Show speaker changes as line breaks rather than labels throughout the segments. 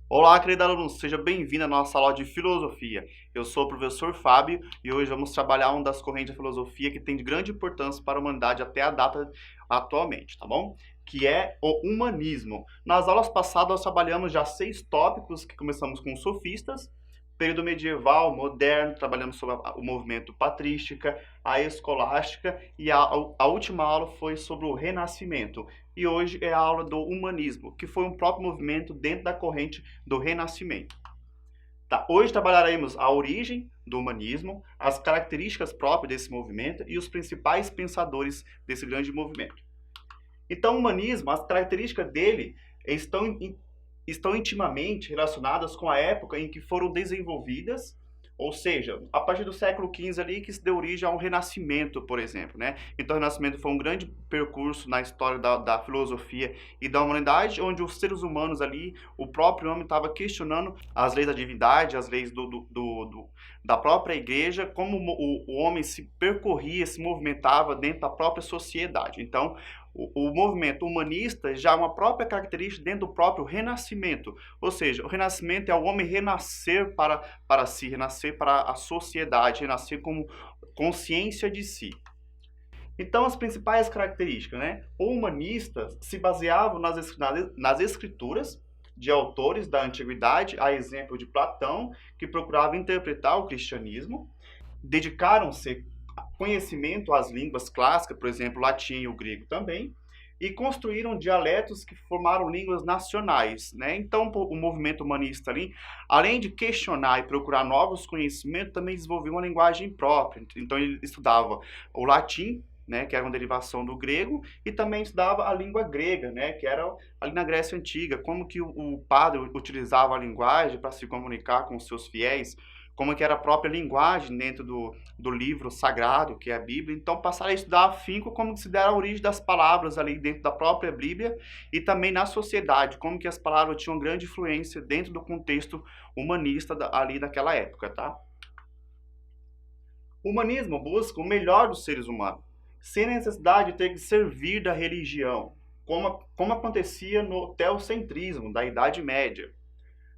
Olá, querido aluno, seja bem-vindo à nossa aula de filosofia. Eu sou o professor Fábio e hoje vamos trabalhar uma das correntes da filosofia que tem de grande importância para a humanidade até a data atualmente, tá bom? Que é o humanismo. Nas aulas passadas nós trabalhamos já 6 tópicos, que começamos com os sofistas, período medieval, moderno, trabalhamos sobre o movimento patrística, a escolástica e a última aula foi sobre o renascimento. E hoje é a aula do humanismo, que foi um próprio movimento dentro da corrente do renascimento. Tá, hoje trabalharemos a origem do humanismo, as características próprias desse movimento e os principais pensadores desse grande movimento. Então, o humanismo, as características dele estão intimamente relacionadas com a época em que foram desenvolvidas, ou seja, a partir do século XV ali que se deu origem ao Renascimento, por exemplo, né? Então o Renascimento foi um grande percurso na história da filosofia e da humanidade, onde os seres humanos ali, o próprio homem estava questionando as leis da divindade, as leis da própria igreja, como o homem se percorria, se movimentava dentro da própria sociedade. Então, o movimento humanista já é uma própria característica dentro do próprio renascimento. Ou seja, o renascimento é o homem renascer para si, renascer para a sociedade, renascer como consciência de si. Então, as principais características, né? O humanista se baseava nas escrituras de autores da antiguidade, a exemplo de Platão, que procurava interpretar o cristianismo, dedicaram-se conhecimento às línguas clássicas, por exemplo, o latim e o grego também, e construíram dialetos que formaram línguas nacionais, né? Então, o movimento humanista ali, além de questionar e procurar novos conhecimentos, também desenvolveu uma linguagem própria. Então, ele estudava o latim, né, que era uma derivação do grego, e também estudava a língua grega, né, que era ali na Grécia Antiga, como que o padre utilizava a linguagem para se comunicar com os seus fiéis, como que era a própria linguagem dentro do livro sagrado, que é a Bíblia. Então, passaram a estudar afinco como que se dera a origem das palavras ali dentro da própria Bíblia e também na sociedade, como que as palavras tinham grande influência dentro do contexto humanista ali daquela época, tá? O humanismo busca o melhor dos seres humanos, sem necessidade de ter que servir da religião, como acontecia no teocentrismo da Idade Média.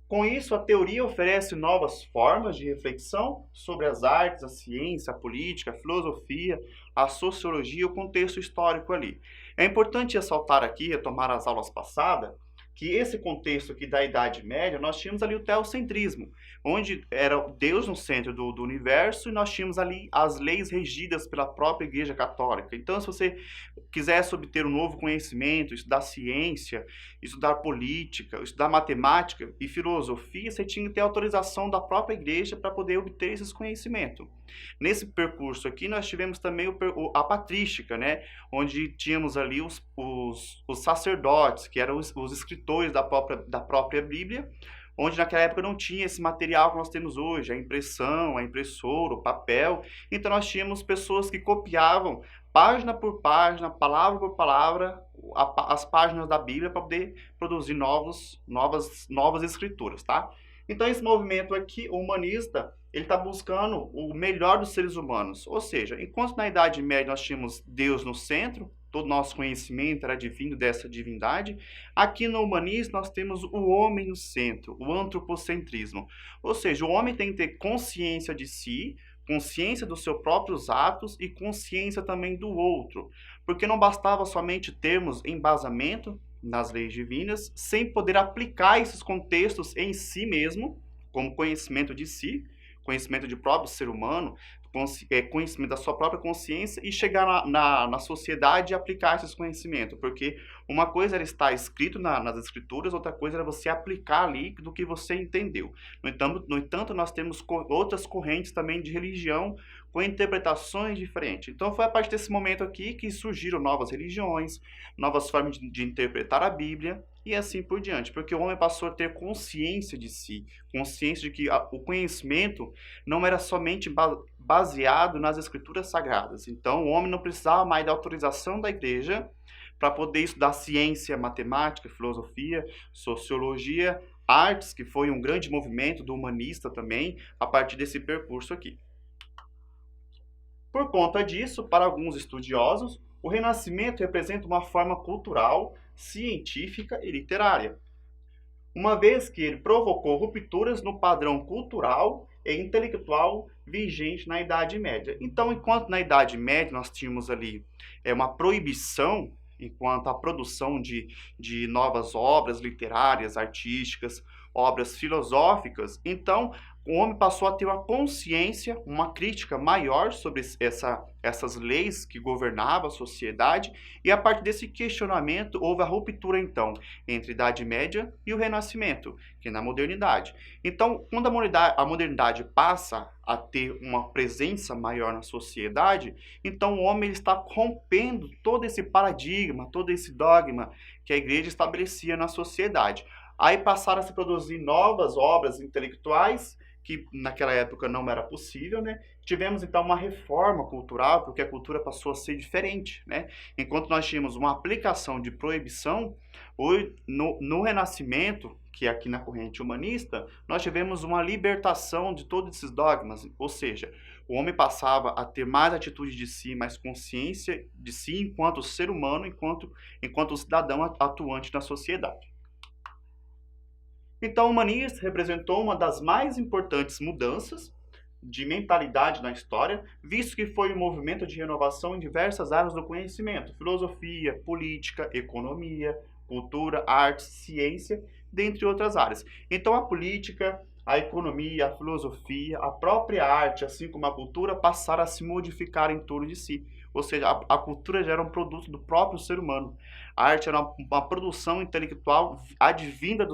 Com isso, a teoria oferece novas formas de reflexão sobre as artes, a ciência, a política, a filosofia, a sociologia e o contexto histórico ali. É importante ressaltar aqui, retomar as aulas passadas, que esse contexto aqui da Idade Média, nós tínhamos ali o teocentrismo, onde era Deus no centro do universo e nós tínhamos ali as leis regidas pela própria Igreja Católica. Então, se você quisesse obter um novo conhecimento, estudar ciência, estudar política, estudar matemática e filosofia, você tinha que ter autorização da própria Igreja para poder obter esses conhecimentos. Nesse percurso aqui, nós tivemos também a patrística, né? Onde tínhamos ali os sacerdotes, que eram os escritores da própria Bíblia, onde naquela época não tinha esse material que nós temos hoje, a impressão, a impressora, o papel. Então nós tínhamos pessoas que copiavam página por página, palavra por palavra, as páginas da Bíblia para poder produzir novas escrituras, tá? Então esse movimento aqui, o humanista, ele está buscando o melhor dos seres humanos. Ou seja, enquanto na Idade Média nós tínhamos Deus no centro, todo o nosso conhecimento era divino dessa divindade, aqui no humanismo nós temos o homem no centro, o antropocentrismo. Ou seja, o homem tem que ter consciência de si, consciência dos seus próprios atos e consciência também do outro. Porque não bastava somente termos embasamento nas leis divinas, sem poder aplicar esses contextos em si mesmo, como conhecimento de si, conhecimento de próprio ser humano, conhecimento da sua própria consciência e chegar na sociedade e aplicar esses conhecimentos, porque uma coisa era estar escrito nas escrituras, outra coisa era você aplicar ali do que você entendeu. No entanto, nós temos outras correntes também de religião com interpretações diferentes. Então foi a partir desse momento aqui que surgiram novas religiões, novas formas de interpretar a Bíblia, e assim por diante, porque o homem passou a ter consciência de si, consciência de que o conhecimento não era somente baseado nas escrituras sagradas. Então, o homem não precisava mais da autorização da igreja para poder estudar ciência, matemática, filosofia, sociologia, artes, que foi um grande movimento do humanista também, a partir desse percurso aqui. Por conta disso, para alguns estudiosos, o Renascimento representa uma forma cultural, científica e literária, uma vez que ele provocou rupturas no padrão cultural e intelectual vigente na Idade Média. Então, enquanto na Idade Média nós tínhamos ali uma proibição enquanto à produção de novas obras literárias, artísticas, obras filosóficas, então o homem passou a ter uma consciência, uma crítica maior sobre essas leis que governavam a sociedade, e a partir desse questionamento houve a ruptura, então, entre a Idade Média e o Renascimento, que é na modernidade. Então, quando a modernidade passa a ter uma presença maior na sociedade, então o homem ele está rompendo todo esse paradigma, todo esse dogma que a igreja estabelecia na sociedade. Aí passaram a se produzir novas obras intelectuais, que naquela época não era possível, né? Tivemos então uma reforma cultural, porque a cultura passou a ser diferente, né? Enquanto nós tínhamos uma aplicação de proibição, no Renascimento, que é aqui na corrente humanista, nós tivemos uma libertação de todos esses dogmas, ou seja, o homem passava a ter mais atitude de si, mais consciência de si enquanto ser humano, enquanto cidadão atuante na sociedade. Então, o humanismo representou uma das mais importantes mudanças de mentalidade na história, visto que foi um movimento de renovação em diversas áreas do conhecimento: filosofia, política, economia, cultura, arte, ciência, dentre outras áreas. Então, a política, a economia, a filosofia, a própria arte, assim como a cultura, passaram a se modificar em torno de si. Ou seja, a cultura já era um produto do próprio ser humano. A arte era uma produção intelectual advinda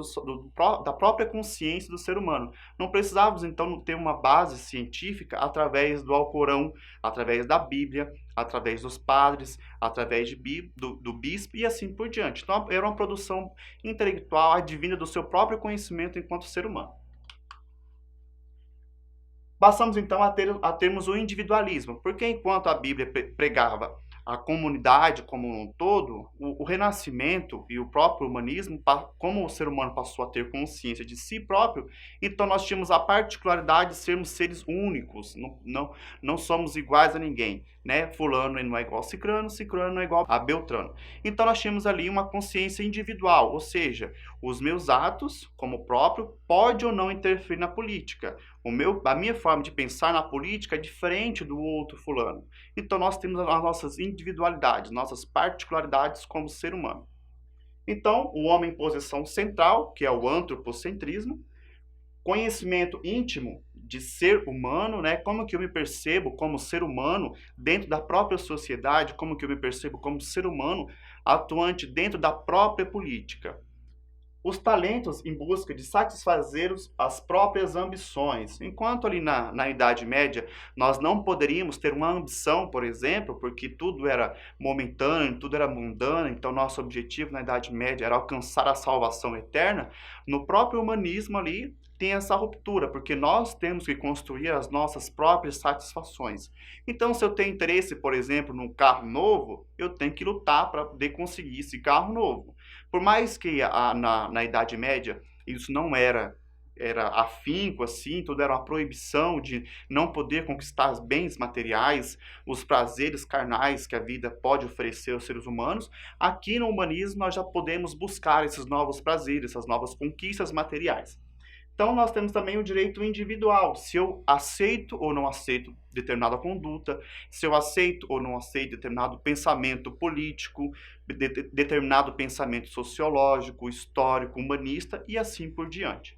da própria consciência do ser humano. Não precisávamos, então, ter uma base científica através do Alcorão, através da Bíblia, através dos padres, através do bispo e assim por diante. Então, era uma produção intelectual advinda do seu próprio conhecimento enquanto ser humano. Passamos então a termos o individualismo, porque enquanto a Bíblia pregava a comunidade como um todo, o Renascimento e o próprio humanismo, como o ser humano passou a ter consciência de si próprio, então nós tínhamos a particularidade de sermos seres únicos, não somos iguais a ninguém, né? Fulano não é igual a Cicrano, Cicrano não é igual a Beltrano. Então nós tínhamos ali uma consciência individual, ou seja, os meus atos, como próprio, pode ou não interferir na política. A minha forma de pensar na política é diferente do outro fulano. Então nós temos as nossas individualidades, nossas particularidades como ser humano. Então, o homem em posição central, que é o antropocentrismo, conhecimento íntimo de ser humano, né? Como que eu me percebo como ser humano dentro da própria sociedade, como que eu me percebo como ser humano atuante dentro da própria política. Os talentos em busca de satisfazer as próprias ambições. Enquanto ali na Idade Média nós não poderíamos ter uma ambição, por exemplo, porque tudo era momentâneo, tudo era mundano, então nosso objetivo na Idade Média era alcançar a salvação eterna, no próprio humanismo ali tem essa ruptura, porque nós temos que construir as nossas próprias satisfações. Então, se eu tenho interesse, por exemplo, num carro novo, eu tenho que lutar para poder conseguir esse carro novo. Por mais que na Idade Média isso não era afinco, assim, tudo era uma proibição de não poder conquistar os bens materiais, os prazeres carnais que a vida pode oferecer aos seres humanos, aqui no humanismo nós já podemos buscar esses novos prazeres, essas novas conquistas materiais. Então, nós temos também o direito individual, se eu aceito ou não aceito determinada conduta, se eu aceito ou não aceito determinado pensamento político, determinado pensamento sociológico, histórico, humanista e assim por diante.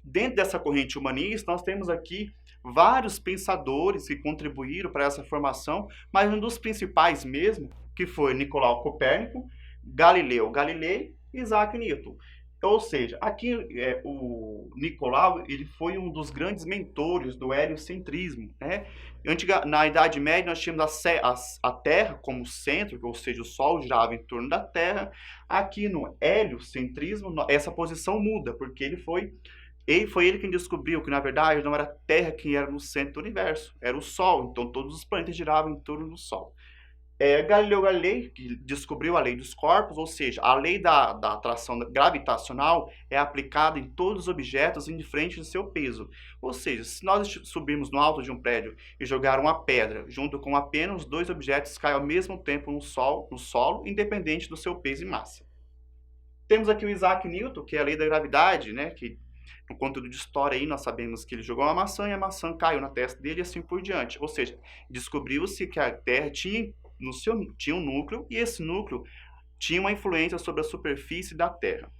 Dentro dessa corrente humanista, nós temos aqui vários pensadores que contribuíram para essa formação, mas um dos principais mesmo, que foi Nicolau Copérnico, Galileu Galilei e Isaac Newton. Ou seja, aqui o Nicolau ele foi um dos grandes mentores do heliocentrismo, né? Na Idade Média nós tínhamos a Terra como centro, ou seja, o Sol girava em torno da Terra. Aqui no heliocentrismo essa posição muda, porque foi ele quem descobriu que na verdade não era a Terra quem era no centro do universo, era o Sol, então todos os planetas giravam em torno do Sol. Galileu Galilei que descobriu a lei dos corpos, ou seja, a lei da atração gravitacional é aplicada em todos os objetos indiferente do seu peso. Ou seja, se nós subirmos no alto de um prédio e jogar uma pedra junto com apenas dois objetos caem ao mesmo tempo no solo, independente do seu peso e massa. Temos aqui o Isaac Newton, que é a lei da gravidade, né, que no conteúdo de história aí nós sabemos que ele jogou uma maçã e a maçã caiu na testa dele e assim por diante. Ou seja, descobriu-se que a Terra tinha um núcleo e esse núcleo tinha uma influência sobre a superfície da Terra.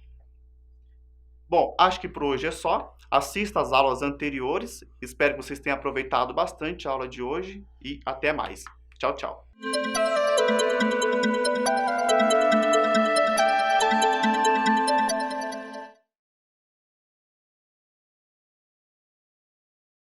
Bom, acho que por hoje é só. Assista às aulas anteriores. Espero que vocês tenham aproveitado bastante a aula de hoje e até mais. Tchau, tchau.